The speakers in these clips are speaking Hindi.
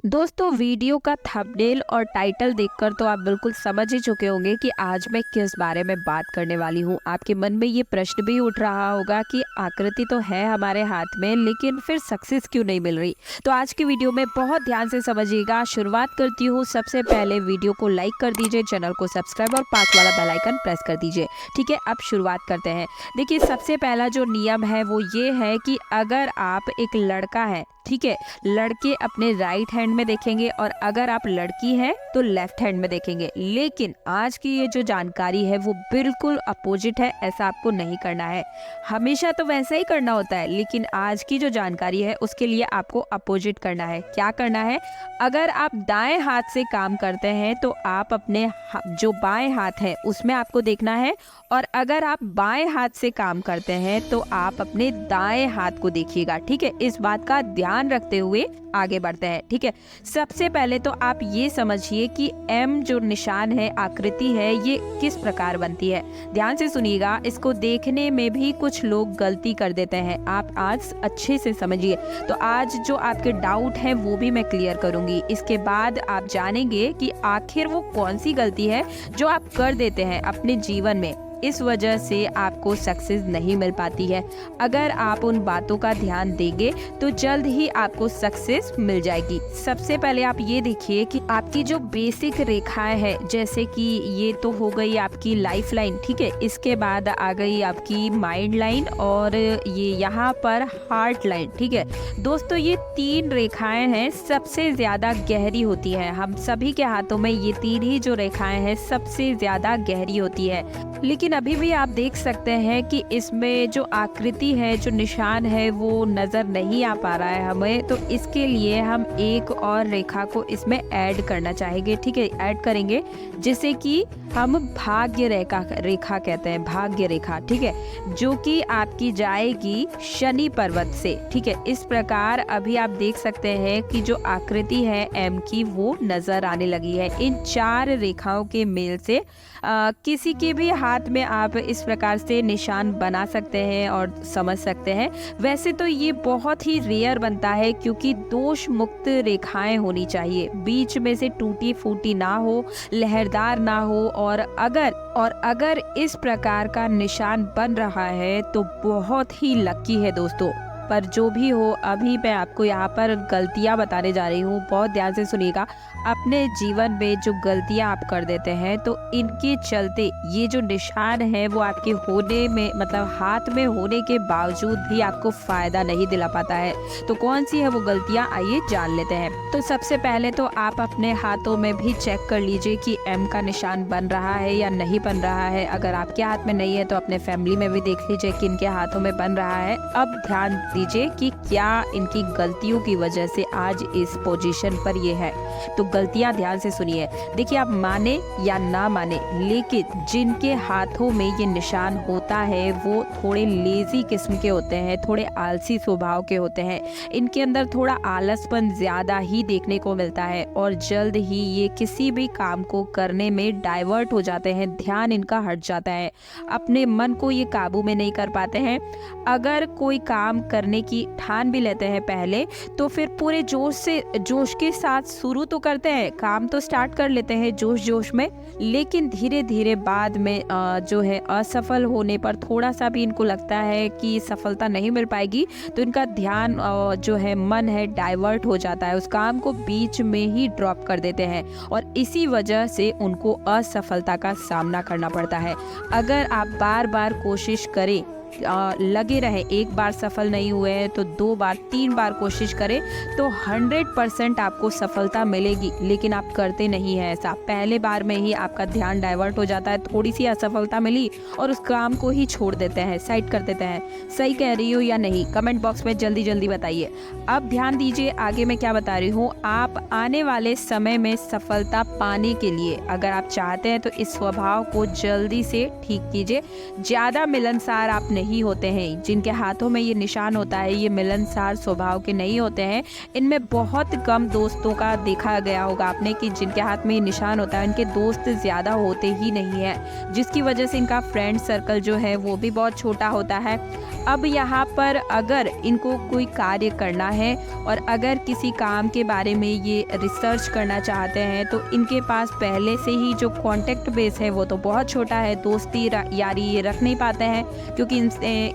दोस्तों, वीडियो का थंबनेल और टाइटल देखकर तो आप बिल्कुल समझ ही चुके होंगे कि आज मैं किस बारे में बात करने वाली हूँ। आपके मन में ये प्रश्न भी उठ रहा होगा कि आकृति तो है हमारे हाथ में, लेकिन फिर सक्सेस क्यों नहीं मिल रही। तो आज की वीडियो में बहुत ध्यान से समझिएगा। शुरुआत करती हूँ। सबसे पहले वीडियो को लाइक कर दीजिए, चैनल को सब्सक्राइब और पास वाला बेल आइकन प्रेस कर दीजिए। ठीक है, अब शुरुआत करते हैं। देखिए, सबसे पहला जो नियम है वो ये है कि अगर आप एक लड़का है, ठीक है, लड़के अपने राइट हैंड में देखेंगे और अगर आप लड़की हैं तो लेफ्ट हैंड में देखेंगे। लेकिन आज की ये जो जानकारी है वो बिल्कुल अपोजिट है। ऐसा आपको नहीं करना है। हमेशा तो वैसा ही करना होता है, लेकिन आज की जो जानकारी है उसके लिए आपको अपोजिट करना है। क्या करना है? अगर आप दाएं हाथ से काम करते हैं तो आप अपने जो बाएं हाथ है उसमें आपको देखना है, और अगर आप बाएं हाथ से काम करते हैं तो आप अपने दाएं हाथ को देखिएगा। ठीक है, इस बात का ध्यान रखते हुए आगे बढ़ते हैं। ठीक है, सबसे पहले तो आप ये समझिए कि एम जो निशान है, आकृति है, ये किस प्रकार बनती है। ध्यान से सुनिएगा, इसको देखने में भी कुछ लोग गलती कर देते हैं। आप आज अच्छे से समझिए। तो आज जो आपके डाउट हैं वो भी मैं क्लियर करूंगी। इसके बाद आप जानेंगे कि आखिर वो कौन सी गलती है जो आप कर देते हैं अपने जीवन में, इस वजह से आपको सक्सेस नहीं मिल पाती है। अगर आप उन बातों का ध्यान देंगे तो जल्द ही आपको सक्सेस मिल जाएगी। सबसे पहले आप ये देखिए कि आपकी जो बेसिक रेखाएं हैं, जैसे कि ये तो हो गई आपकी लाइफ लाइन, ठीक है, इसके बाद आ गई आपकी माइंड लाइन और ये यहाँ पर हार्ट लाइन। ठीक है दोस्तों, ये तीन रेखाएं हैं, सबसे ज्यादा गहरी होती है। हम सभी के हाथों में ये तीन ही जो रेखाएं हैं सबसे ज्यादा गहरी होती है। लेकिन अभी भी आप देख सकते हैं कि इसमें जो आकृति है, जो निशान है, वो नज़र नहीं आ पा रहा है हमें। तो इसके लिए हम एक और रेखा को इसमें ऐड करना चाहेंगे। ठीक है, ऐड करेंगे, जिसे कि हम भाग्य रेखा कहते हैं, भाग्य रेखा। ठीक है, जो कि आपकी जाएगी शनि पर्वत से। ठीक है, इस प्रकार अभी आप देख सकते हैं कि जो आकृति है एम की वो नज़र आने लगी है। इन चार रेखाओं के मेल से किसी के भी हाथ में आप इस प्रकार से निशान बना सकते हैं और समझ सकते हैं। वैसे तो ये बहुत ही रेयर बनता है, क्योंकि दोष मुक्त रेखाएं होनी चाहिए, बीच में से टूटी फूटी ना हो, लहरदार ना हो। और अगर इस प्रकार का निशान बन रहा है तो बहुत ही लकी है दोस्तों। पर जो भी हो, अभी मैं आपको यहाँ पर गलतियाँ बताने जा रही हूँ, बहुत ध्यान से सुनिएगा। अपने जीवन में जो गलतियाँ आप कर देते हैं तो इनके चलते ये जो निशान है वो आपके होने में, मतलब हाथ में होने के बावजूद भी आपको फायदा नहीं दिला पाता है। तो कौन सी है वो गलतियाँ, आइए जान लेते हैं। तो सबसे पहले तो आप अपने हाथों में भी चेक कर लीजिए कि एम का निशान बन रहा है या नहीं बन रहा है। अगर आपके हाथ में नहीं है तो अपने फैमिली में भी देख लीजिए कि इनके हाथों में बन रहा है। अब ध्यान दीजिए कि क्या इनकी गलतियों की वजह से आज इस पोजीशन पर ये है। तो गलतियां ध्यान से सुनिए। देखिए, आप माने या ना माने, लेकिन जिनके हाथों में ये निशान होता है वो थोड़े लेजी किस्म के होते हैं, थोड़े आलसी स्वभाव के होते हैं। इनके अंदर थोड़ा आलसपन ज्यादा ही देखने को मिलता है और जल्द ही ये किसी भी काम को करने में डाइवर्ट हो जाते हैं, ध्यान इनका हट जाता है। अपने मन को ये काबू में नहीं कर पाते हैं। अगर कोई काम करने की ठान भी लेते हैं पहले, तो फिर पूरे जोश के साथ शुरू तो करते हैं, काम तो स्टार्ट कर लेते हैं जोश में, लेकिन धीरे धीरे बाद में जो है असफल होने पर थोड़ा सा भी इनको लगता है कि सफलता नहीं मिल पाएगी, तो इनका ध्यान जो है, मन है, डाइवर्ट हो जाता है, उस काम को बीच में ही ड्रॉप कर देते हैं और इसी वजह से उनको असफलता का सामना करना पड़ता है। अगर आप बार बार कोशिश करें, लगे रहे, एक बार सफल नहीं हुए हैं तो 2 बार 3 बार कोशिश करें तो 100% आपको सफलता मिलेगी। लेकिन आप करते नहीं हैं ऐसा, पहले बार में ही आपका ध्यान डाइवर्ट हो जाता है, थोड़ी सी असफलता मिली और उस काम को ही छोड़ देते हैं, साइड कर देते हैं। सही कह रही हो या नहीं, कमेंट बॉक्स में जल्दी जल्दी बताइए। अब ध्यान दीजिए आगे मैं क्या बता रही हूँ। आप आने वाले समय में सफलता पाने के लिए अगर आप चाहते हैं तो इस स्वभाव को जल्दी से ठीक कीजिए। ज़्यादा मिलनसार आप नहीं नहीं होते हैं, जिनके हाथों में ये निशान होता है, ये मिलनसार स्वभाव के नहीं होते हैं। इनमें बहुत कम दोस्तों का देखा गया होगा आपने कि जिनके हाथ में ये निशान होता है, इनके दोस्त ज़्यादा होते ही नहीं हैं, जिसकी वजह से इनका फ्रेंड सर्कल जो है वो भी बहुत छोटा होता है। अब यहाँ पर अगर इनको कोई कार्य करना है और अगर किसी काम के बारे में ये रिसर्च करना चाहते हैं, तो इनके पास पहले से ही जो कॉन्टेक्ट बेस है वो तो बहुत छोटा है, दोस्ती यारी ये रख नहीं पाते हैं, क्योंकि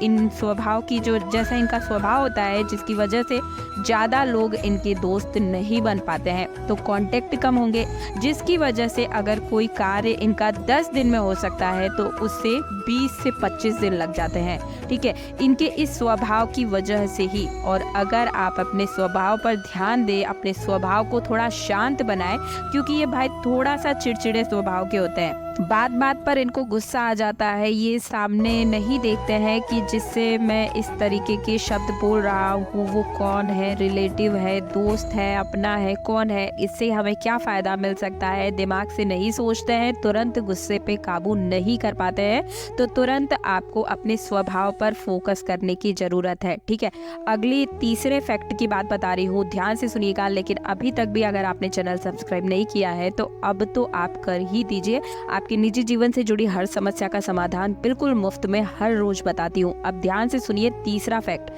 इन स्वभाव की जो जैसा इनका स्वभाव होता है, जिसकी वजह से ज़्यादा लोग इनके दोस्त नहीं बन पाते हैं, तो कॉन्टेक्ट कम होंगे, जिसकी वजह से अगर कोई कार्य इनका 10 दिन में हो सकता है तो उससे 20 से 25 दिन लग जाते हैं। ठीक है, इनके इस स्वभाव की वजह से ही। और अगर आप अपने स्वभाव पर ध्यान दें, अपने स्वभाव को थोड़ा शांत बनाएं, क्योंकि ये भाई थोड़ा सा चिड़चिड़े स्वभाव के होते हैं, बात बात पर इनको गुस्सा आ जाता है, ये सामने नहीं देखते हैं कि जिससे मैं इस तरीके के शब्द बोल रहा हूँ वो कौन है, रिलेटिव है, दोस्त है, अपना है, कौन है, इससे हमें क्या फ़ायदा मिल सकता है, दिमाग से नहीं सोचते हैं, तुरंत गुस्से पे काबू नहीं कर पाते हैं। तो तुरंत आपको अपने स्वभाव पर फोकस करने की ज़रूरत है। ठीक है, अगली तीसरे फैक्ट की बात बता रही हूँ, ध्यान से सुनिएगा। लेकिन अभी तक भी अगर आपने चैनल सब्सक्राइब नहीं किया है तो अब तो आप कर ही दीजिए। आपके निजी जीवन से जुड़ी हर समस्या का समाधान बिल्कुल मुफ्त में हर रोज बताती हूँ। अब ध्यान से सुनिए तीसरा फैक्ट।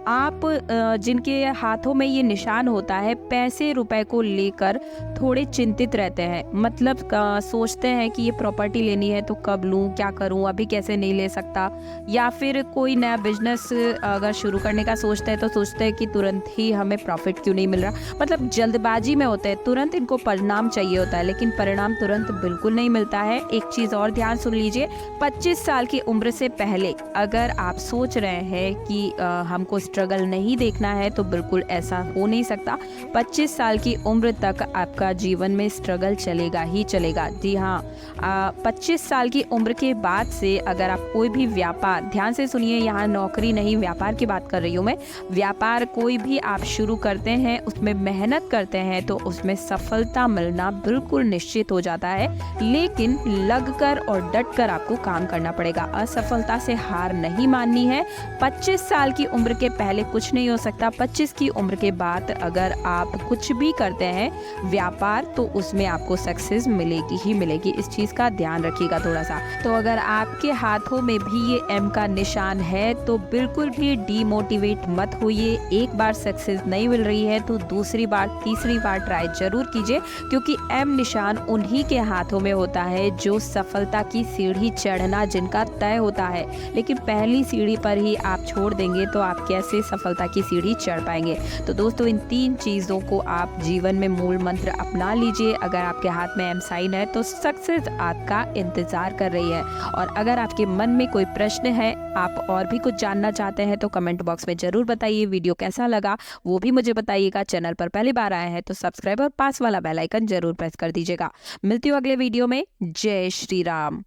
आप जिनके हाथों में ये निशान होता है, पैसे रुपए को लेकर थोड़े चिंतित रहते हैं, मतलब सोचते हैं कि ये प्रॉपर्टी लेनी है तो कब लूँ, क्या करूँ, अभी कैसे नहीं ले सकता, या फिर कोई नया बिजनेस अगर शुरू करने का सोचते हैं तो सोचते हैं कि तुरंत ही हमें प्रॉफिट क्यों नहीं मिल रहा, मतलब जल्दबाजी में होते हैं, तुरंत इनको परिणाम चाहिए होता है, लेकिन परिणाम तुरंत बिल्कुल नहीं मिलता है। एक चीज़ और ध्यान सुन लीजिए, 25 साल की उम्र से पहले अगर आप सोच रहे हैं कि हमको स्ट्रगल नहीं देखना है, तो बिल्कुल ऐसा हो नहीं सकता। 25 साल की उम्र तक आपका जीवन में स्ट्रगल चलेगा ही चलेगा। जी हाँ, 25 साल की उम्र के बाद से अगर आप कोई भी व्यापार, ध्यान से सुनिए, यहाँ नौकरी नहीं व्यापार की बात कर रही हूँ मैं, व्यापार कोई भी आप शुरू करते हैं, उसमें मेहनत करते हैं तो उसमें सफलता मिलना बिल्कुल निश्चित हो जाता है, लेकिन लगकर और डटकर आपको काम करना पड़ेगा। असफलता से हार नहीं माननी है। 25 साल की उम्र के पहले कुछ नहीं हो सकता, 25 की उम्र के बाद अगर आप कुछ भी करते हैं व्यापार, तो उसमें आपको सक्सेस मिलेगी ही मिलेगी। इस चीज़ का ध्यान रखिएगा थोड़ा सा। तो अगर आपके हाथों में भी ये एम का निशान है तो बिल्कुल भी डीमोटिवेट मत होइए। एक बार सक्सेस नहीं मिल रही है तो दूसरी बार, तीसरी बार ट्राई जरूर कीजिए, क्योंकि एम निशान उन्हीं के हाथों में होता है जो सफलता की सीढ़ी चढ़ना जिनका तय होता है, लेकिन पहली सीढ़ी पर ही आप छोड़ देंगे तो आप कैसे सफलता की सीढ़ी चढ़ पाएंगे। तो दोस्तों, इन 3 चीज़ों को आप जीवन में मूल मंत्र अपना लीजिए। अगर आपके हाथ में एम साइन है तो सक्सेस आपका इंतजार कर रही है। और अगर आपके मन में कोई प्रश्न है, आप और भी कुछ जानना चाहते हैं, तो कमेंट बॉक्स में जरूर बताइए। वीडियो कैसा लगा वो भी मुझे बताइएगा। चैनल पर पहली बार आए हैं तो सब्सक्राइब और पास वाला बेल आइकन जरूर प्रेस कर दीजिएगा। मिलती हूँ अगले वीडियो में। जय श्री राम।